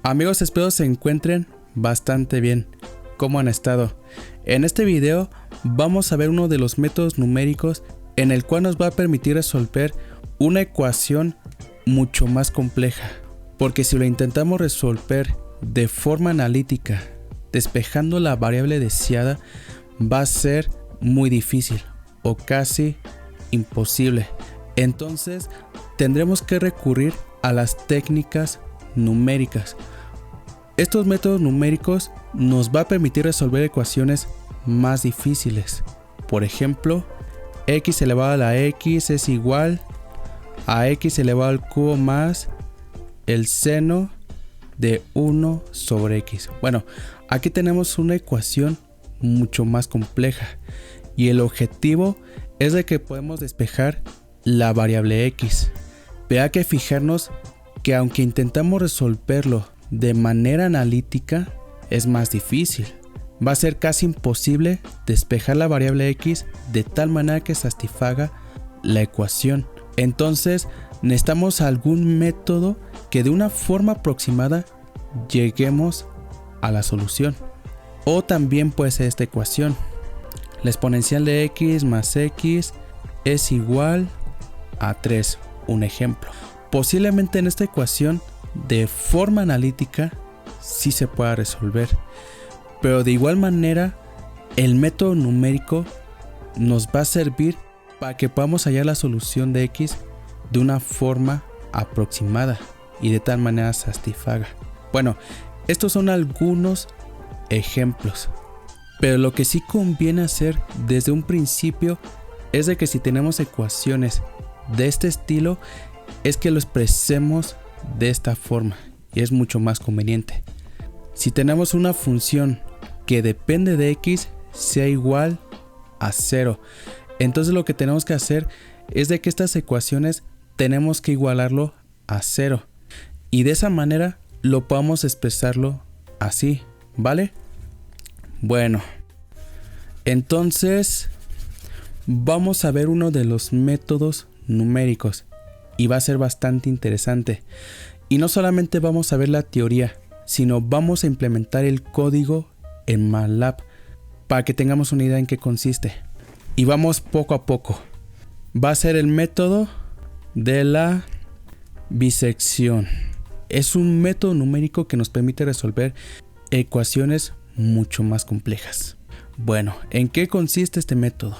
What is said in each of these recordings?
Amigos, espero se encuentren bastante bien. ¿Cómo han estado? En este video vamos a ver uno de los métodos numéricos en el cual nos va a permitir resolver una ecuación mucho más compleja. Porque si lo intentamos resolver de forma analítica, despejando la variable deseada, va a ser muy difícil o casi imposible. Entonces tendremos que recurrir a las técnicas numéricas. Estos métodos numéricos nos va a permitir resolver ecuaciones más difíciles. Por ejemplo, x elevado a la x es igual a x elevado al cubo más el seno de 1 sobre x. Bueno, aquí tenemos una ecuación mucho más compleja y el objetivo es de que podemos despejar la variable x. Pero hay que fijarnos que aunque intentamos resolverlo de manera analítica, es más difícil. Va a ser casi imposible despejar la variable x de tal manera que satisfaga la ecuación. Entonces necesitamos algún método que de una forma aproximada lleguemos a la solución. O también puede ser esta ecuación: la exponencial de x más x es igual a 3. Un ejemplo. Posiblemente en esta ecuación de forma analítica sí se pueda resolver, pero de igual manera el método numérico nos va a servir para que podamos hallar la solución de x de una forma aproximada y de tal manera satisfaga. Bueno, estos son algunos ejemplos, pero lo que sí conviene hacer desde un principio es de que si tenemos ecuaciones de este estilo, es que lo expresemos de esta forma y es mucho más conveniente. Si tenemos una función que depende de x sea igual a 0, entonces lo que tenemos que hacer es de que estas ecuaciones tenemos que igualarlo a 0 y de esa manera lo podamos expresarlo así, ¿vale? Bueno, entonces vamos a ver uno de los métodos numéricos y va a ser bastante interesante. Y no solamente vamos a ver la teoría, sino vamos a implementar el código en MATLAB para que tengamos una idea en qué consiste. Y vamos poco a poco. Va a ser el método de la bisección. Es un método numérico que nos permite resolver ecuaciones mucho más complejas. Bueno, ¿en qué consiste este método?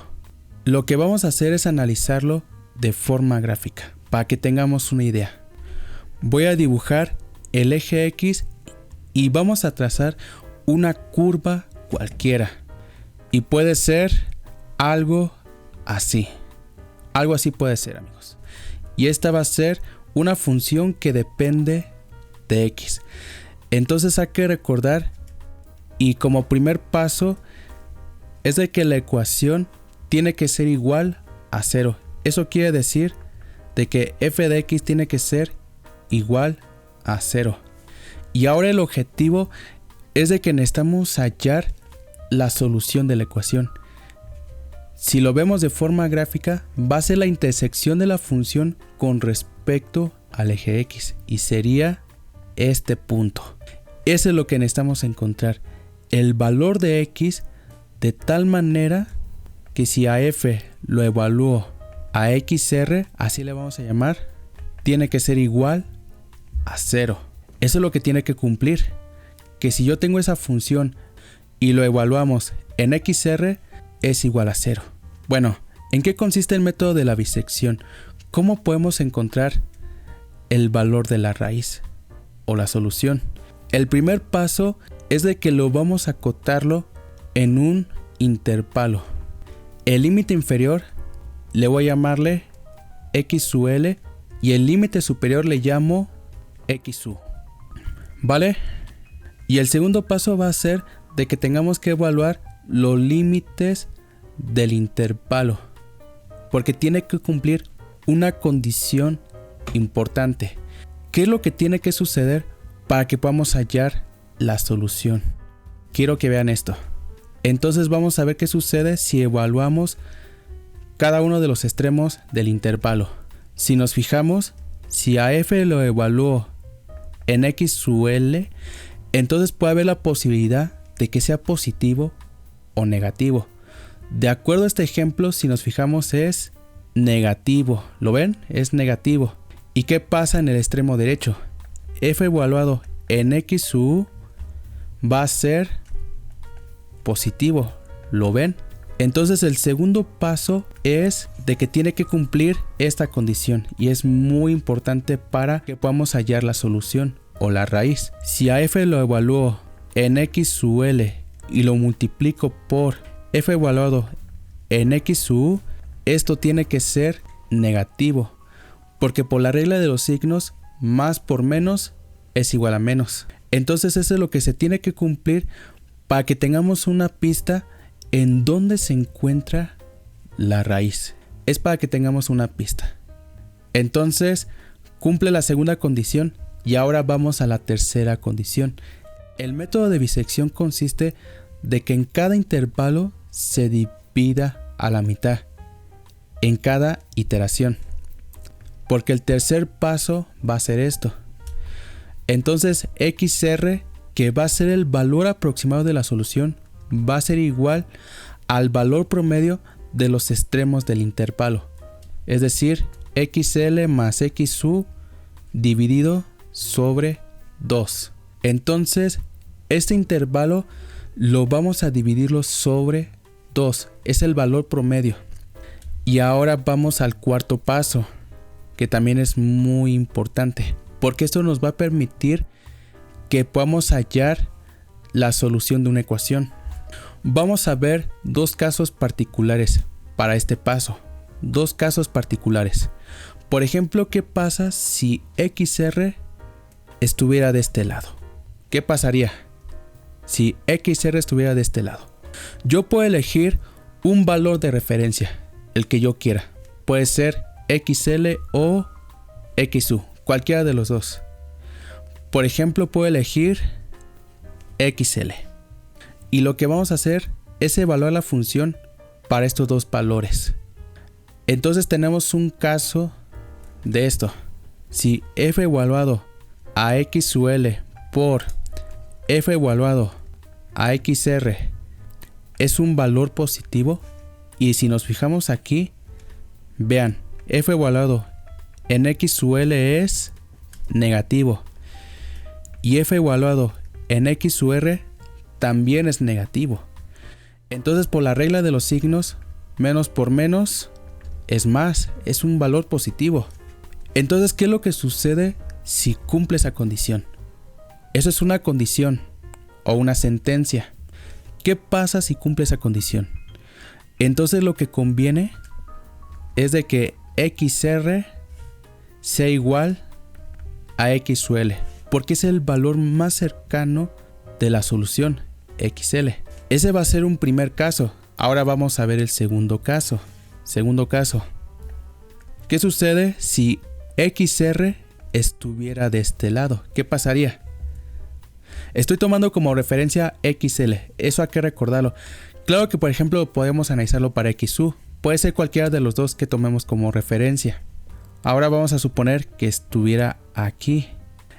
Lo que vamos a hacer es analizarlo de forma gráfica para que tengamos una idea. Voy a dibujar el eje X y vamos a trazar una curva cualquiera. Y puede ser algo así. Algo así puede ser, amigos. Y esta va a ser una función que depende de X. Entonces hay que recordar, y como primer paso, es de que la ecuación tiene que ser igual a 0. Eso quiere decir de que f de x tiene que ser igual a 0. Y ahora el objetivo es de que necesitamos hallar la solución de la ecuación. Si lo vemos de forma gráfica, va a ser la intersección de la función con respecto al eje x y sería este punto. Eso es lo que necesitamos encontrar, el valor de x de tal manera que si a f lo evalúo a xr, así le vamos a llamar, tiene que ser igual a 0. Eso es lo que tiene que cumplir, que si yo tengo esa función y lo evaluamos en xr, es igual a 0. Bueno, ¿en qué consiste el método de la bisección? ¿Cómo podemos encontrar el valor de la raíz o la solución? El primer paso es de que lo vamos a acotarlo en un intervalo. El límite inferior le voy a llamarle x sub l y el límite superior le llamo x sub. ¿Vale? Y el segundo paso va a ser de que tengamos que evaluar los límites del intervalo, porque tiene que cumplir una condición importante. ¿Qué es lo que tiene que suceder para que podamos hallar la solución? Quiero que vean esto. Entonces vamos a ver qué sucede si evaluamos cada uno de los extremos del intervalo. Si nos fijamos, si a f lo evalúo en x sub l, entonces puede haber la posibilidad de que sea positivo o negativo. De acuerdo a este ejemplo, si nos fijamos es negativo. ¿Lo ven? Es negativo. ¿Y qué pasa en el extremo derecho? F evaluado en x sub va a ser positivo. ¿Lo ven? Entonces el segundo paso es de que tiene que cumplir esta condición y es muy importante para que podamos hallar la solución o la raíz. Si a f lo evalúo en x sub l y lo multiplico por f evaluado en x sub u, esto tiene que ser negativo, porque por la regla de los signos, más por menos es igual a menos. Entonces eso es lo que se tiene que cumplir para que tengamos una pista en dónde se encuentra la raíz. Es para que tengamos una pista. Entonces cumple la segunda condición y ahora vamos a la tercera condición. El método de bisección consiste de que en cada intervalo se divida a la mitad en cada iteración, porque el tercer paso va a ser esto. Entonces XR, que va a ser el valor aproximado de la solución, va a ser igual al valor promedio de los extremos del intervalo, es decir, XL más X sub dividido sobre 2. Entonces este intervalo lo vamos a dividirlo sobre 2, es el valor promedio. Y ahora vamos al cuarto paso, que también es muy importante, porque esto nos va a permitir que podamos hallar la solución de una ecuación. Vamos a ver dos casos particulares para este paso. Dos casos particulares. Por ejemplo, ¿qué pasa si XR estuviera de este lado? ¿Qué pasaría si XR estuviera de este lado? Yo puedo elegir un valor de referencia, el que yo quiera. Puede ser XL o XU, cualquiera de los dos. Por ejemplo, puedo elegir XL. Y lo que vamos a hacer es evaluar la función para estos dos valores. Entonces tenemos un caso de esto. Si f evaluado a x sub l por f evaluado a xr es un valor positivo, y si nos fijamos aquí, vean, f evaluado en x sub l es negativo y f evaluado en x sub r también es negativo. Entonces por la regla de los signos, menos por menos es más, es un valor positivo. Entonces, ¿qué es lo que sucede si cumple esa condición? Eso es una condición o una sentencia. ¿Qué pasa si cumple esa condición? Entonces lo que conviene es de que XR sea igual a X sub L, porque es el valor más cercano de la solución XL. Ese va a ser un primer caso. Ahora vamos a ver el segundo caso. Segundo caso. ¿Qué sucede si XR estuviera de este lado? ¿Qué pasaría? Estoy tomando como referencia XL. Eso hay que recordarlo. Claro que por ejemplo podemos analizarlo para XU. Puede ser cualquiera de los dos que tomemos como referencia. Ahora vamos a suponer que estuviera aquí.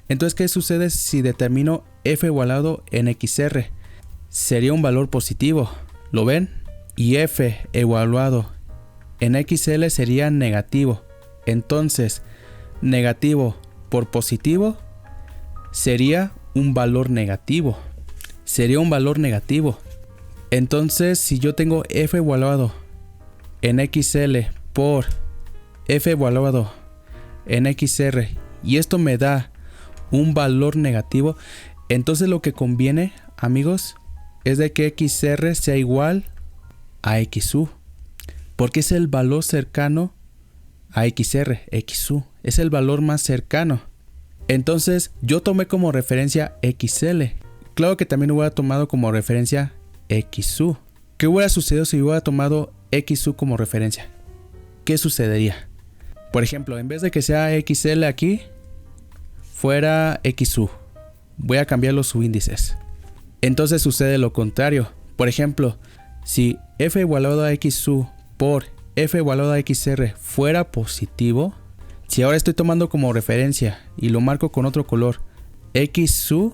Entonces, ¿qué sucede si determino f evaluado en XR? Sería un valor positivo. ¿Lo ven? Y f evaluado en XL sería negativo. Entonces, negativo por positivo sería un valor negativo. Sería un valor negativo. Entonces, si yo tengo f evaluado en XL por f evaluado en XR y esto me da un valor negativo, entonces lo que conviene, amigos, es de que XR sea igual a XU, porque es el valor cercano a XR, XU, es el valor más cercano. Entonces yo tomé como referencia XL. Claro que también hubiera tomado como referencia XU. ¿Qué hubiera sucedido si hubiera tomado XU como referencia? ¿Qué sucedería? Por ejemplo, en vez de que sea XL aquí, fuera XU. Voy a cambiar los subíndices. Entonces sucede lo contrario. Por ejemplo, si f igualado a XU por f igualado a XR fuera positivo, si ahora estoy tomando como referencia y lo marco con otro color, XU.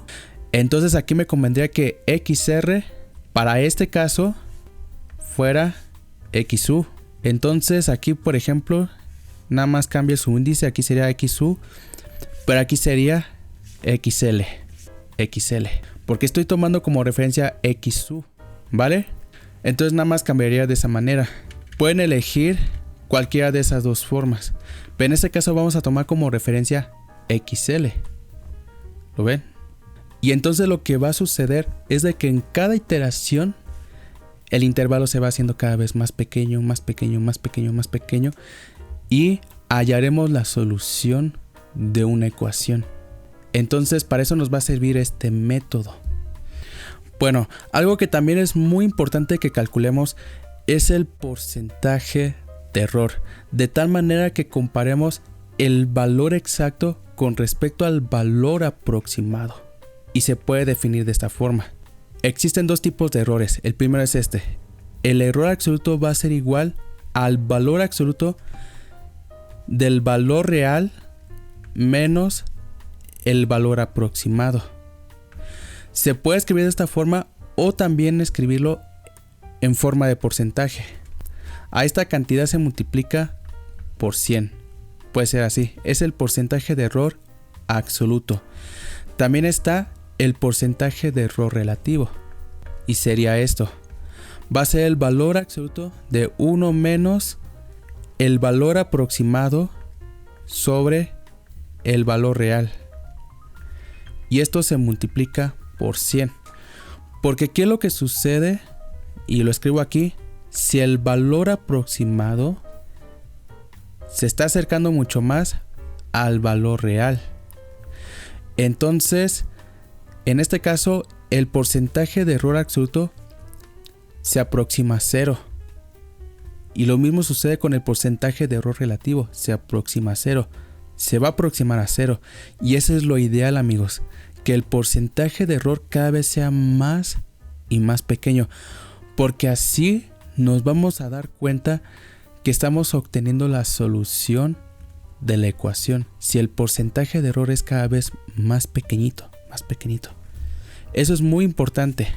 Entonces aquí me convendría que XR para este caso fuera XU. Entonces aquí, por ejemplo, nada más cambia su índice. Aquí sería XU, pero aquí sería XL. Porque estoy tomando como referencia XU, ¿vale? Entonces nada más cambiaría de esa manera. Pueden elegir cualquiera de esas dos formas, pero en este caso vamos a tomar como referencia XL. ¿Lo ven? Y entonces lo que va a suceder es de que en cada iteración el intervalo se va haciendo cada vez más pequeño, más pequeño, más pequeño, más pequeño, y hallaremos la solución de una ecuación. Entonces para eso nos va a servir este método. Bueno, algo que también es muy importante que calculemos es el porcentaje de error, de tal manera que comparemos el valor exacto con respecto al valor aproximado. Y se puede definir de esta forma. Existen dos tipos de errores. El primero es este. El error absoluto va a ser igual al valor absoluto del valor real menos el valor aproximado. Se puede escribir de esta forma o también escribirlo en forma de porcentaje. A esta cantidad se multiplica por 100. Puede ser así. Es el porcentaje de error absoluto. También está el porcentaje de error relativo. Y sería esto. Va a ser el valor absoluto de 1 menos el valor aproximado sobre el valor real. Y esto se multiplica por 100. Porque ¿qué es lo que sucede? Y lo escribo aquí. Si el valor aproximado se está acercando mucho más al valor real, entonces en este caso el porcentaje de error absoluto se aproxima a 0. Y lo mismo sucede con el porcentaje de error relativo. Se aproxima a 0. Se va a aproximar a 0. Y eso es lo ideal, amigos. Que el porcentaje de error cada vez sea más y más pequeño. Porque así nos vamos a dar cuenta que estamos obteniendo la solución de la ecuación. Si el porcentaje de error es cada vez más pequeñito, más pequeñito. Eso es muy importante.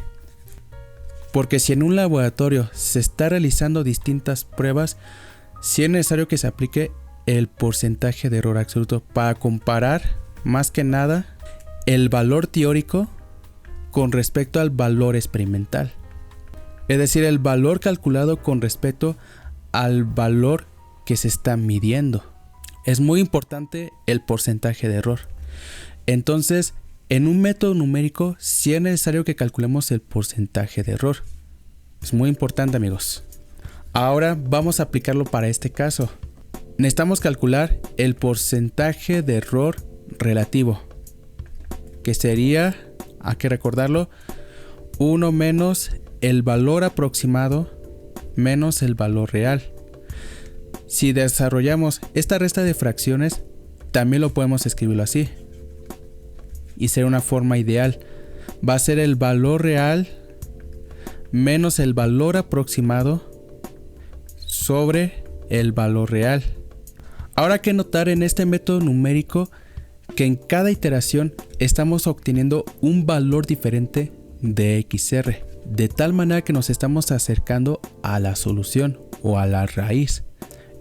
Porque si en un laboratorio se está realizando distintas pruebas, sí es necesario que se aplique el porcentaje de error absoluto para comparar más que nada el valor teórico con respecto al valor experimental. Es decir, el valor calculado con respecto al valor que se está midiendo. Es muy importante el porcentaje de error. Entonces, en un método numérico sí es necesario que calculemos el porcentaje de error. Es muy importante, amigos. Ahora vamos a aplicarlo para este caso. Necesitamos calcular el porcentaje de error relativo, que sería, hay que recordarlo, 1 menos el valor aproximado menos el valor real. Si desarrollamos esta resta de fracciones, también lo podemos escribirlo así. Y será una forma ideal. Va a ser el valor real menos el valor aproximado sobre el valor real. Ahora hay que notar en este método numérico que en cada iteración estamos obteniendo un valor diferente de XR, de tal manera que nos estamos acercando a la solución o a la raíz.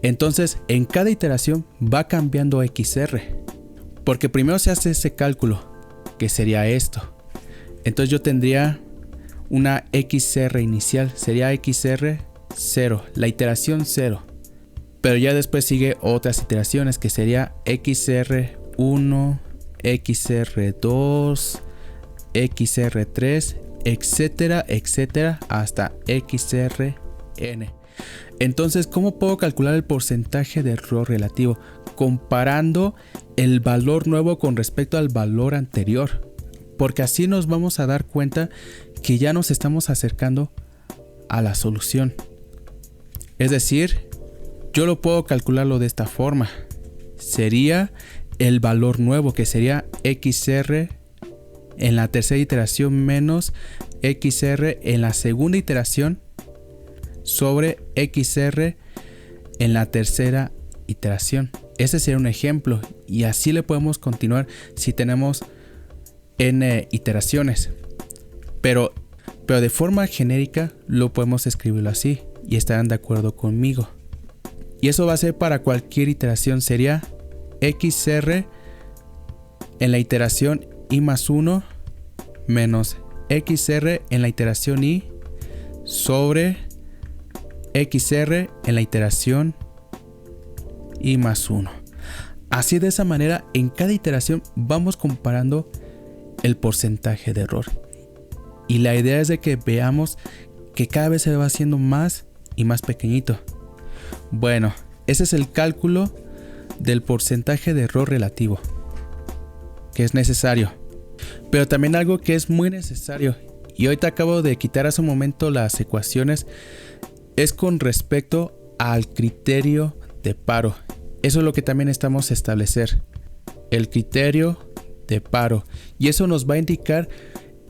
Entonces en cada iteración va cambiando XR, porque primero se hace ese cálculo, que sería esto. Entonces yo tendría una XR inicial, sería XR 0, la iteración 0. Pero ya después sigue otras iteraciones, que sería XR1, XR2, XR3, etcétera, etcétera, hasta XRN. Entonces, ¿cómo puedo calcular el porcentaje de error relativo? Comparando el valor nuevo con respecto al valor anterior. Porque así nos vamos a dar cuenta que ya nos estamos acercando a la solución. Es decir, yo lo puedo calcularlo de esta forma. Sería el valor nuevo, que sería XR en la tercera iteración menos XR en la segunda iteración sobre XR en la tercera iteración. Ese sería un ejemplo, y así le podemos continuar si tenemos n iteraciones. Pero de forma genérica lo podemos escribirlo así y estarán de acuerdo conmigo. Y eso va a ser para cualquier iteración, sería xr en la iteración i más 1 menos xr en la iteración i sobre xr en la iteración i más 1. Así, de esa manera, en cada iteración vamos comparando el porcentaje de error. Y la idea es de que veamos que cada vez se va haciendo más y más pequeñito. Bueno, ese es el cálculo del porcentaje de error relativo, que es necesario. Pero también algo que es muy necesario, y ahorita acabo de quitar hace un momento las ecuaciones, es con respecto al criterio de paro. Eso es lo que también estamos a establecer, el criterio de paro. Y eso nos va a indicar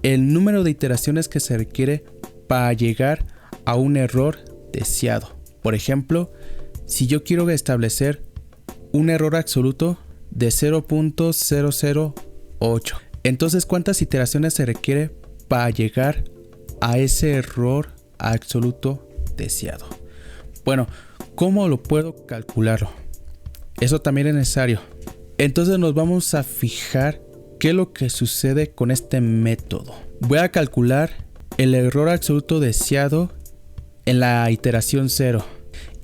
el número de iteraciones que se requiere para llegar a un error deseado. Por ejemplo, si yo quiero establecer un error absoluto de 0.008, entonces ¿cuántas iteraciones se requiere para llegar a ese error absoluto deseado? Bueno, ¿cómo lo puedo calcularlo? Eso también es necesario. Entonces nos vamos a fijar qué es lo que sucede con este método. Voy a calcular el error absoluto deseado en la iteración 0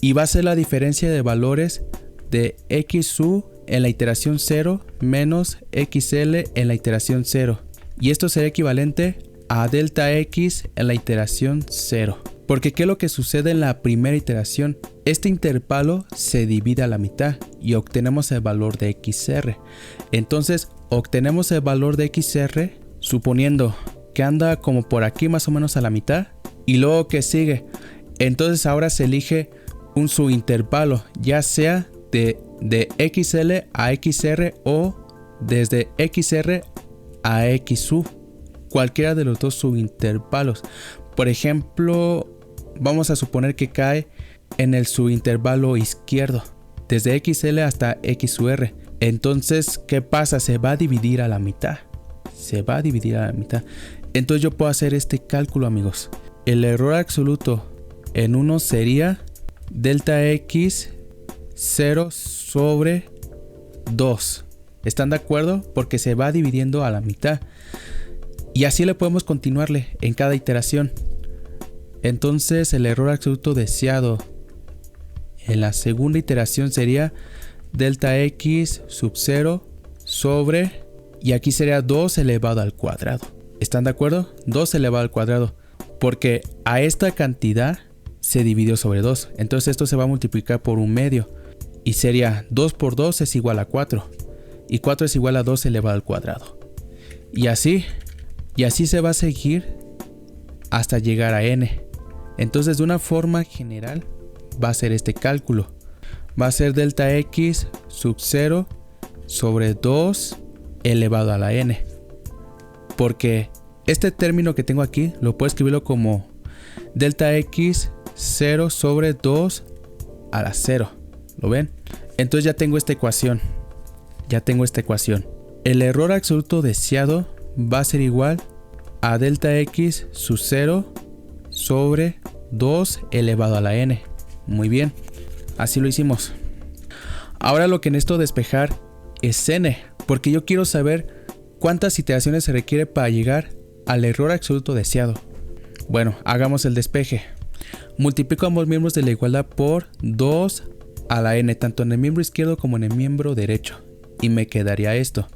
y va a ser la diferencia de valores de xu en la iteración 0 menos xl en la iteración 0, y esto será equivalente a delta x en la iteración 0. Porque ¿qué es lo que sucede en la primera iteración? Este intervalo se divide a la mitad y obtenemos el valor de xr. Entonces obtenemos el valor de xr suponiendo que anda como por aquí más o menos a la mitad. Y luego, ¿qué sigue? Entonces ahora se elige un subintervalo, ya sea de xl a xr o desde xr a xu, cualquiera de los dos subintervalos. Por ejemplo, vamos a suponer que cae en el subintervalo izquierdo, desde xl hasta xur. Entonces, ¿qué pasa? Se va a dividir a la mitad. Entonces yo puedo hacer este cálculo, amigos. El error absoluto en 1 sería delta x 0 sobre 2. ¿Están de acuerdo? Porque se va dividiendo a la mitad. Y así le podemos continuarle en cada iteración. Entonces el error absoluto deseado en la segunda iteración sería delta x sub 0 sobre, y aquí sería 2 elevado al cuadrado. ¿Están de acuerdo? 2 elevado al cuadrado. Porque a esta cantidad se dividió sobre 2. Entonces esto se va a multiplicar por un medio. Y sería 2 por 2 es igual a 4. Y 4 es igual a 2 elevado al cuadrado. Y así se va a seguir hasta llegar a n. Entonces, de una forma general, va a ser este cálculo. Va a ser delta x sub 0 sobre 2 elevado a la n. Porque este término que tengo aquí, lo puedo escribirlo como delta x 0 sobre 2 a la 0. ¿Lo ven? Entonces ya tengo esta ecuación. El error absoluto deseado va a ser igual a delta x sub 0 sobre 2 elevado a la n. Muy bien, así lo hicimos. Ahora lo que necesito despejar es n, porque yo quiero saber cuántas iteraciones se requiere para llegar al error absoluto deseado. Bueno, hagamos el despeje. Multiplico ambos miembros de la igualdad por 2 a la n, tanto en el miembro izquierdo como en el miembro derecho. Y me quedaría esto.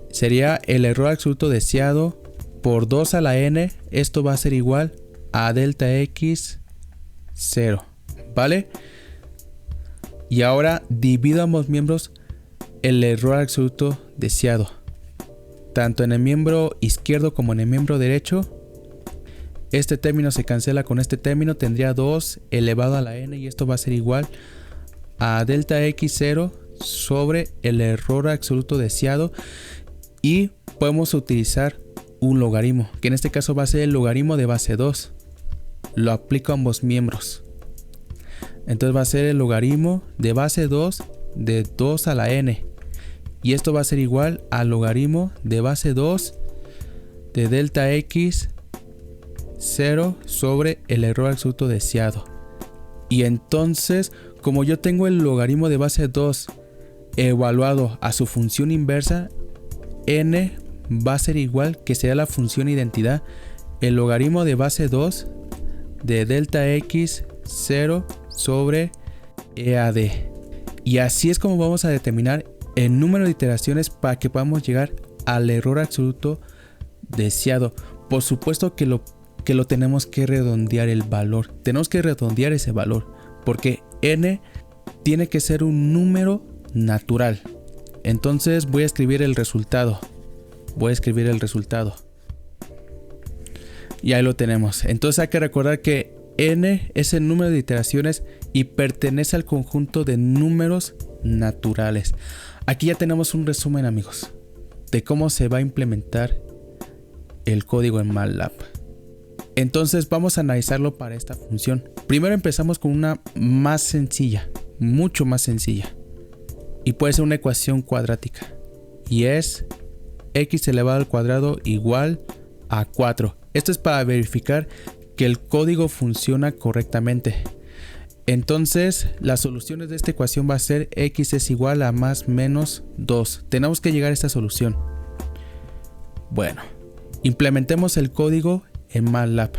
Sería el error absoluto deseado por 2 a la n. Esto va a ser igual a delta x 0. ¿Vale? Y ahora divido ambos miembros el error absoluto deseado. Tanto en el miembro izquierdo como en el miembro derecho. Este término se cancela con este término. Tendría 2 elevado a la n. Y esto va a ser igual a delta x 0 sobre el error absoluto deseado. Y podemos utilizar un logaritmo, que en este caso va a ser el logaritmo de base 2. Lo aplico a ambos miembros. Entonces va a ser el logaritmo de base 2 de 2 a la n. y esto va a ser igual al logaritmo de base 2 de delta x 0 sobre el error absoluto deseado. Y entonces, como yo tengo el logaritmo de base 2 evaluado a su función inversa, n va a ser igual, que será la función identidad, el logaritmo de base 2 de delta x 0 sobre EAD. Y así es como vamos a determinar el número de iteraciones para que podamos llegar al error absoluto deseado. Por supuesto que lo tenemos que redondear el valor. Tenemos que redondear ese valor porque n tiene que ser un número natural. Entonces voy a escribir el resultado. Y ahí lo tenemos. Entonces hay que recordar que n es el número de iteraciones y pertenece al conjunto de números naturales. Aquí ya tenemos un resumen, amigos, de cómo se va a implementar el código en MATLAB. Entonces vamos a analizarlo para esta función. Primero empezamos con una más sencilla, mucho más sencilla. Y puede ser una ecuación cuadrática. Y es x elevado al cuadrado igual a 4. Esto es para verificar que el código funciona correctamente. Entonces las soluciones de esta ecuación va a ser x es igual a más menos 2. Tenemos que llegar a esta solución. Bueno, implementemos el código en MATLAB.